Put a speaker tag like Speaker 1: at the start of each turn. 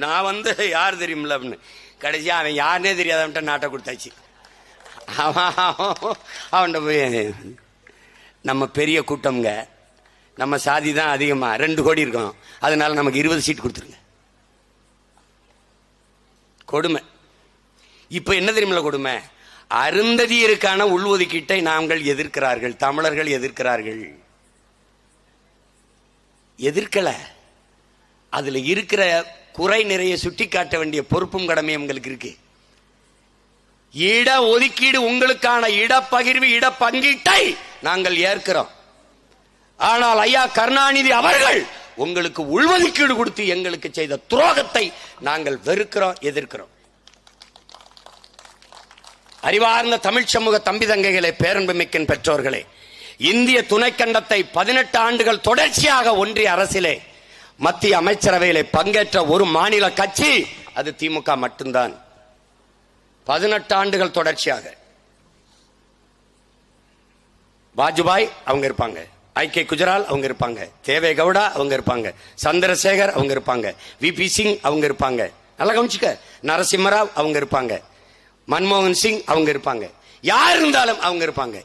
Speaker 1: நான் வந்து யார் தெரியுமில்ல அப்படின்னு. கடைசியா அவன் யாருன்னே தெரியாதவன்ட்ட நாட்டை கொடுத்தாச்சு. அவன்கிட்ட போய் நம்ம பெரிய கூட்டம்ங்க, நம்ம சாதி தான் அதிகமா 2 கோடி இருக்கோம், அதனால நமக்கு 20 சீட் கொடுத்துருங்க. கொடுமை. இப்ப என்ன தெரியுமில்ல கொடுமை? அருந்ததியருக்கான உள்ஒதுக்கீட்டை நாங்கள் எதிர்க்கிறார்கள், தமிழர்கள் எதிர்க்கிறார்கள். எதிர்க்கல, அதுல இருக்கிற குறை நிறைய சுட்டி காட்ட வேண்டிய பொறுப்பும் கடமையும் உங்களுக்கு இருக்கு. இட ஒதுக்கீடு, உங்களுக்கான இடப்பகிர்வு, இடப்பங்கீட்டை நாங்கள் ஏற்கிறோம். ஆனால் ஐயா கருணாநிதி அவர்கள் உங்களுக்கு உள்ஒதுக்கீடு கொடுத்து எங்களுக்கு செய்த துரோகத்தை நாங்கள் வெறுக்கிறோம், எதிர்க்கிறோம். அறிவார்ந்த தமிழ் சமூக தம்பி தங்கைகளே, பேரன்புமிக்க பெற்றோர்களே, இந்திய துணைக்கண்டத்தை 18 ஆண்டுகள் தொடர்ச்சியாக ஒன்றிய அரசிலே மத்திய அமைச்சரவையிலே பங்கேற்ற ஒரு மாநில கட்சி அது திமுக மட்டும்தான். 18 ஆண்டுகள் தொடர்ச்சியாக. வாஜ்பாய் அவங்க இருப்பாங்க, ஐ.கே. குஜரால் அவங்க இருப்பாங்க, தேவே கவுடா அவங்க இருப்பாங்க, சந்திரசேகர் அவங்க இருப்பாங்க, வி.பி. சிங் அவங்க இருப்பாங்க, நல்லா கவனிச்சுக்க, நரசிம்மராவ் அவங்க இருப்பாங்க, மன்மோகன் சிங் அவங்க இருப்பாங்க, யார் இருந்தாலும் அவங்க இருப்பாங்க.